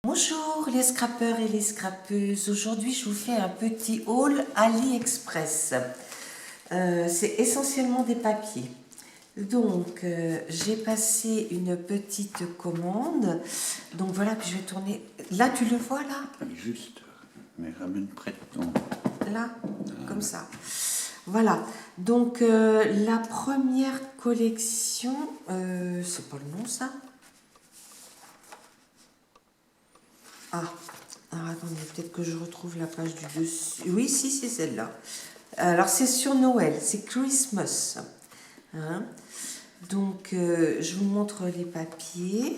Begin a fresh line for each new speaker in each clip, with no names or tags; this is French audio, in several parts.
Bonjour les scrappeurs et les scrappeuses, aujourd'hui je vous fais un petit haul AliExpress. C'est essentiellement des papiers. Donc j'ai passé une petite commande, donc voilà, puis je vais tourner, là tu le vois là?
Juste, mais ramène près de ton...
Là, comme ça. Voilà, donc la première collection, c'est pas le nom ça? Ah, alors attendez, peut-être que je retrouve la page du dessus. Oui, si, c'est celle-là. Alors, c'est sur Noël, c'est Christmas. Hein. Donc, je vous montre les papiers.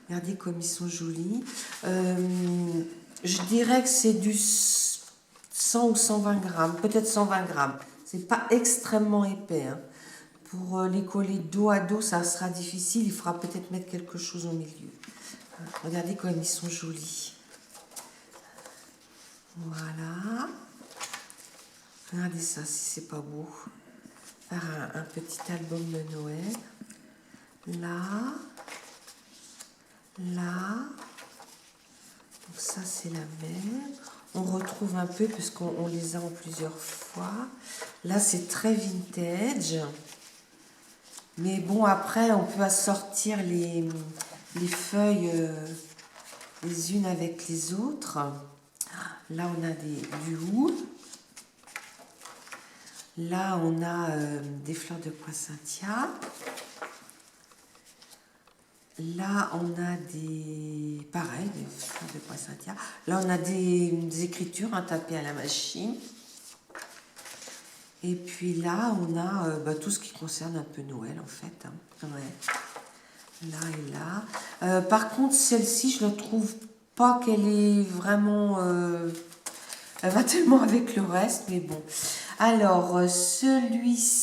Regardez comme ils sont jolis. Je dirais que c'est du 100 ou 120 grammes, peut-être 120 grammes. C'est pas extrêmement épais. Hein. Pour les coller dos à dos, ça sera difficile. Il faudra peut-être mettre quelque chose au milieu. Regardez comme ils sont jolis. Voilà. Regardez ça, si c'est pas beau. Faire un petit album de Noël. Là. Là. Donc ça, c'est la même. On retrouve un peu, puisqu'on les a en plusieurs fois. Là, c'est très vintage. Mais bon, après, on peut assortir les feuilles les unes avec les autres. Là, on a du houx. Là, on a des fleurs de poinsettia. Là, on a pareil, des fleurs de poinsettia. Là, on a des écritures tapées à la machine. Et puis là, on a tout ce qui concerne un peu Noël, en fait. Hein. Ouais. Là et là. Par contre, celle-ci, je ne trouve pas qu'elle est vraiment... elle va tellement avec le reste, mais bon. Alors, celui-ci,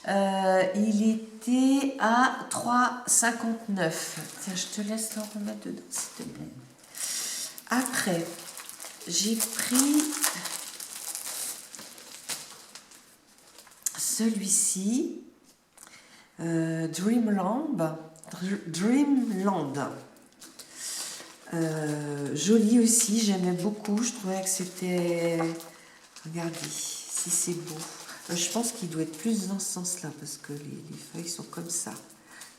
il était à 3,59. Tiens, je te laisse le remettre dedans, s'il te plaît. Après, j'ai pris celui-ci, Dreamland. Joli aussi, j'aimais beaucoup. Je trouvais que c'était... Regardez, si c'est beau. Je pense qu'il doit être plus dans ce sens-là, parce que les feuilles sont comme ça.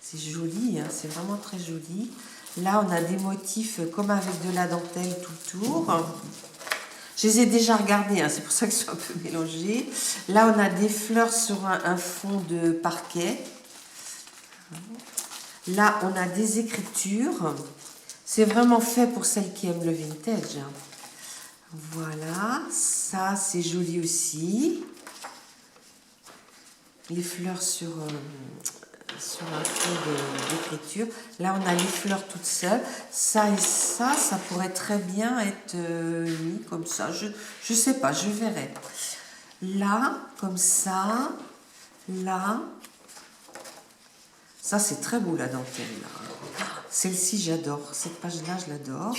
C'est joli, hein, c'est vraiment très joli. Là, on a des motifs comme avec de la dentelle tout autour. Je les ai déjà regardés, hein, c'est pour ça que je suis un peu mélangée. Là, on a des fleurs sur un fond de parquet. Là, on a des écritures. C'est vraiment fait pour celles qui aiment le vintage. Hein. Voilà, ça c'est joli aussi. Les fleurs sur un fond d'écriture. Là, on a les fleurs toutes seules. Ça et ça pourrait très bien être mis comme ça. Je sais pas, je verrai. Là, comme ça. Là. Ça, c'est très beau, la dentelle. Celle-ci, j'adore. Cette page-là, je l'adore.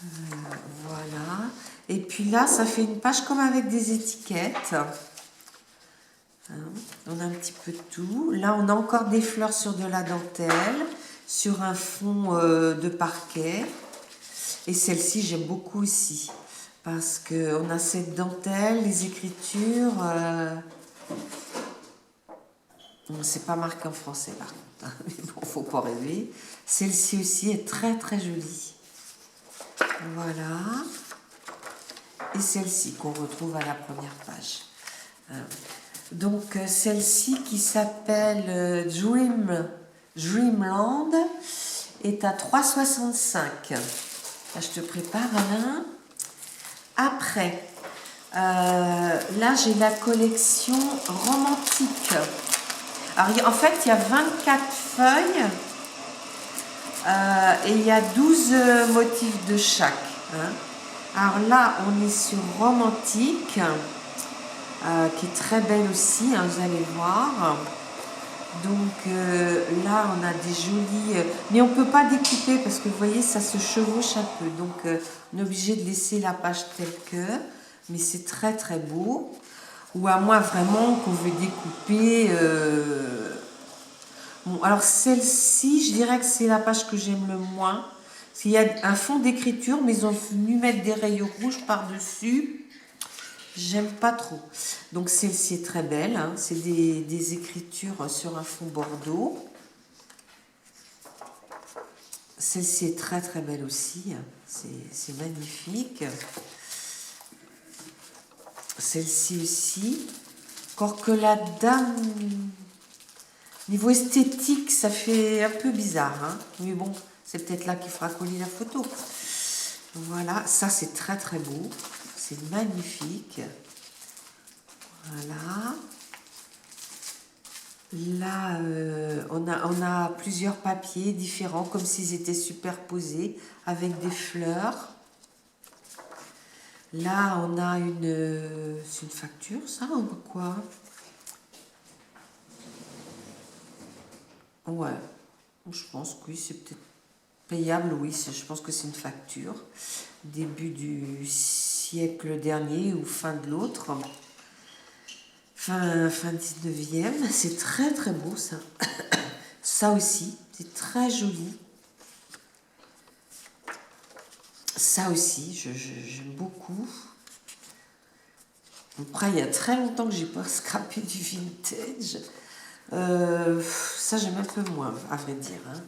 Voilà. Et puis là, ça fait une page comme avec des étiquettes. Hein, on a un petit peu de tout. Là, on a encore des fleurs sur de la dentelle, sur un fond de parquet. Et celle-ci, j'aime beaucoup aussi. Parce qu'on a cette dentelle, les écritures... c'est pas marqué en français, par contre. Mais bon, faut pas rêver. Celle-ci aussi est très, très jolie. Voilà. Et celle-ci qu'on retrouve à la première page. Donc celle-ci qui s'appelle Dreamland est à 3,65. Là, je te prépare un. Après, là j'ai la collection romantique. Alors en fait, il y a 24 feuilles et il y a 12 motifs de chaque. Hein. Alors là, on est sur romantique, qui est très belle aussi, hein, vous allez voir. Donc là, on a des jolis... mais on ne peut pas découper parce que vous voyez, ça se chevauche un peu. Donc on est obligé de laisser la page telle que. Mais c'est très très beau. Ou à moins vraiment qu'on veut découper... Bon, alors celle-ci, je dirais que c'est la page que j'aime le moins. Il y a un fond d'écriture, mais ils ont venu mettre des rayures rouges par-dessus. J'aime pas trop. Donc celle-ci est très belle. Hein. C'est des écritures sur un fond bordeaux. Celle-ci est très très belle aussi. C'est magnifique. Celle-ci aussi. Encore que la dame, niveau esthétique, ça fait un peu bizarre. Hein. Mais bon, c'est peut-être là qu'il fera coller la photo. Voilà, ça c'est très très beau. C'est magnifique. Voilà. Là, on a plusieurs papiers différents, comme s'ils étaient superposés, avec des fleurs. Là, on a c'est une facture, ça, ou quoi? Ouais, je pense que oui, c'est peut-être payable, oui, je pense que c'est une facture. Début du siècle dernier ou fin de l'autre. Fin 19e, c'est très très beau ça. Ça aussi, c'est très joli. Ça aussi, j'aime beaucoup. Après, il y a très longtemps que j'ai pas scrapé du vintage. Ça, j'aime un peu moins, à vrai dire. Hein.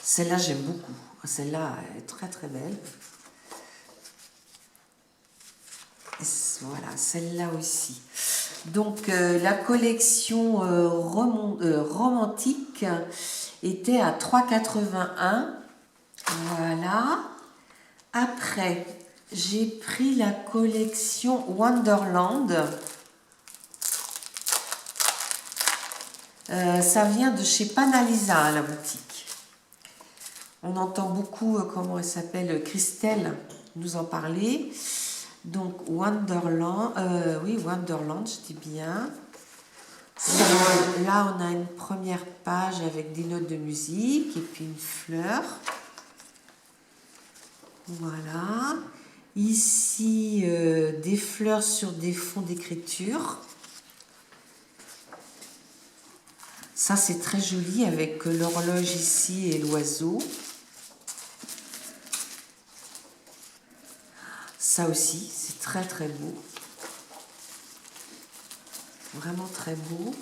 Celle-là, j'aime beaucoup. Celle-là est très très belle. Et voilà, celle-là aussi. Donc, la collection romantique était à 3,81. Voilà. Après, j'ai pris la collection Wonderland. Ça vient de chez Panalisa, la boutique. On entend beaucoup, comment elle s'appelle, Christelle nous en parler. Donc, Wonderland, oui, Wonderland, je dis bien. Là, on a une première page avec des notes de musique et puis une fleur. Voilà. Ici, des fleurs sur des fonds d'écriture. Ça, c'est très joli avec l'horloge ici et l'oiseau. Ça aussi, c'est très très beau. Vraiment très beau.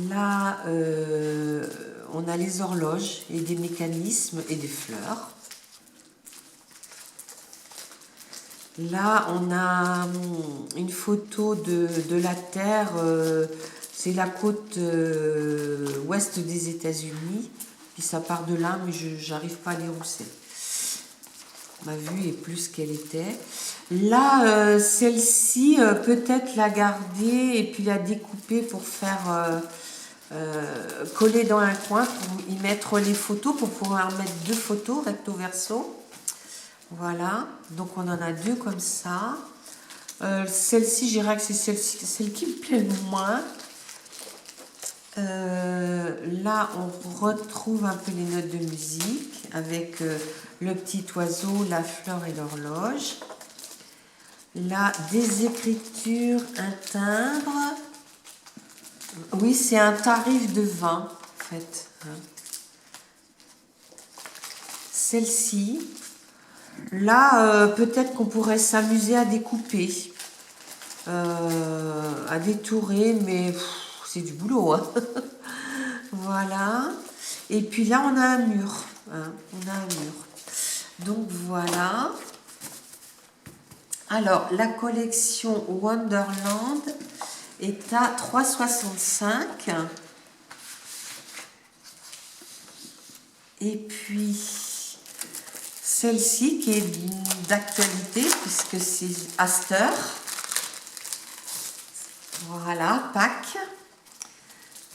Là, on a les horloges et des mécanismes et des fleurs. Là, on a une photo de la Terre. C'est la côte ouest des États-Unis. Puis ça part de là, mais je n'arrive pas à lire où c'est. Ma vue est plus qu'elle était. Là, celle-ci, peut-être la garder et puis la découper pour faire coller dans un coin, pour y mettre les photos, pour pouvoir mettre 2 photos recto verso. Voilà, donc on en a 2 comme ça. Celle-ci, je dirais que c'est celle qui me plaît le moins. Là, on retrouve un peu les notes de musique avec le petit oiseau, la fleur et l'horloge. Là, des écritures, un timbre. Oui, c'est un tarif de 20, en fait. Celle-ci. Là, peut-être qu'on pourrait s'amuser à découper, à détourer, mais c'est du boulot. Hein. Voilà. Et puis là, on a un mur. Hein. On a un mur. Donc voilà. Alors, la collection Wonderland est à 3,65. Et puis, celle-ci qui est d'actualité, puisque c'est Aster. Voilà, Pâques.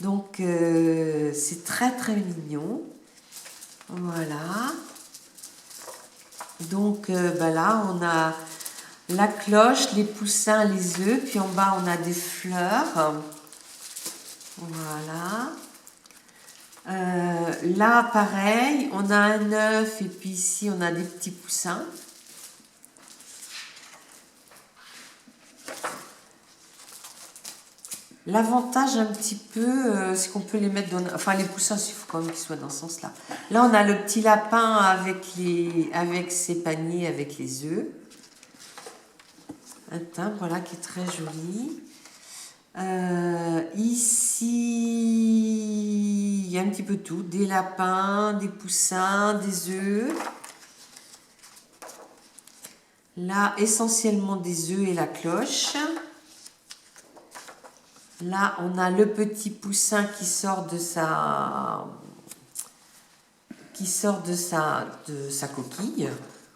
Donc, c'est très très mignon. Voilà. Donc, là, on a la cloche, les poussins, les œufs. Puis en bas, on a des fleurs. Voilà. Là, pareil, on a un œuf et puis ici, on a des petits poussins. L'avantage un petit peu, c'est qu'on peut les mettre dans... Enfin, les poussins, il faut quand même qu'ils soient dans ce sens-là. Là, on a le petit lapin avec ses paniers, avec les œufs. Un timbre, là, qui est très joli. Ici, il y a un petit peu tout. Des lapins, des poussins, des œufs. Là, essentiellement des œufs et la cloche. Là, on a le petit poussin qui sort de sa coquille.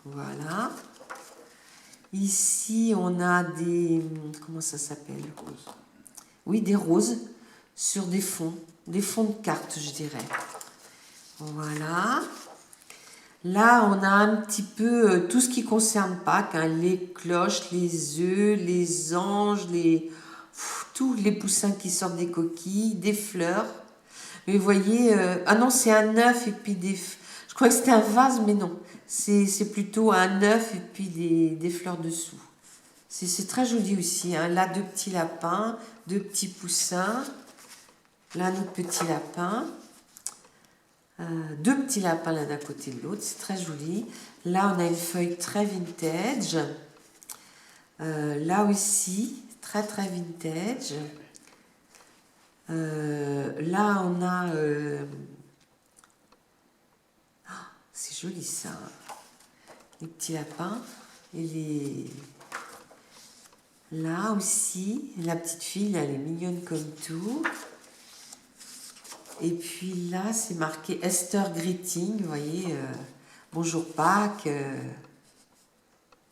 Voilà. Ici, on a des... Comment ça s'appelle? Oui, des roses sur des fonds de cartes, je dirais. Voilà. Là, on a un petit peu tout ce qui concerne Pâques, hein, les cloches, les œufs, les anges, tous les poussins qui sortent des coquilles, des fleurs. Mais vous voyez, ah non, c'est un œuf et puis je crois que c'était un vase, mais non. C'est plutôt un œuf et puis des fleurs dessous. C'est très joli aussi. Hein. Là, 2 petits lapins, 2 petits poussins. Là, notre petit lapin. 2 petits lapins l'un à côté de l'autre. C'est très joli. Là, on a une feuille très vintage. Là aussi, très très vintage. Là, on a... c'est joli ça. Les petits lapins. Et là aussi, la petite fille, elle est mignonne comme tout. Et puis là, c'est marqué Esther Greeting, vous voyez, bonjour Pâques.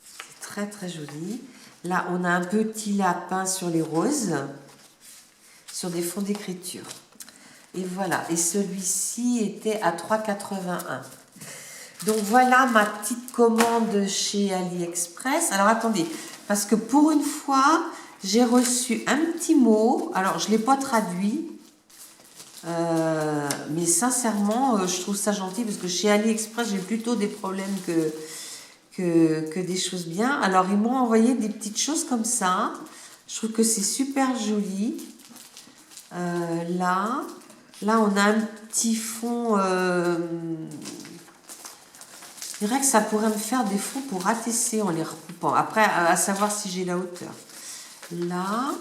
C'est très très joli. Là, on a un petit lapin sur les roses, sur des fonds d'écriture. Et voilà, et celui-ci était à 3,81. Donc voilà ma petite commande chez AliExpress. Alors attendez, parce que pour une fois, j'ai reçu un petit mot. Alors je ne l'ai pas traduit. Mais sincèrement, je trouve ça gentil parce que chez AliExpress, j'ai plutôt des problèmes que des choses bien. Alors, ils m'ont envoyé des petites choses comme ça. Je trouve que c'est super joli. Là, on a un petit fond. Je dirais que ça pourrait me faire des fonds pour ratisser en les recoupant. Après, à savoir si j'ai la hauteur. Là,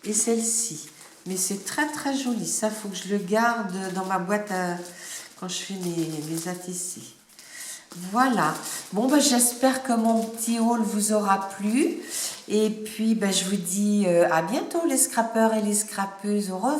et celle-ci. Mais c'est très très joli. Ça, faut que je le garde dans ma boîte quand je fais mes ATC. Voilà. Bon, ben, j'espère que mon petit haul vous aura plu. Et puis, ben, je vous dis à bientôt les scrappeurs et les scrappeuses. Au revoir.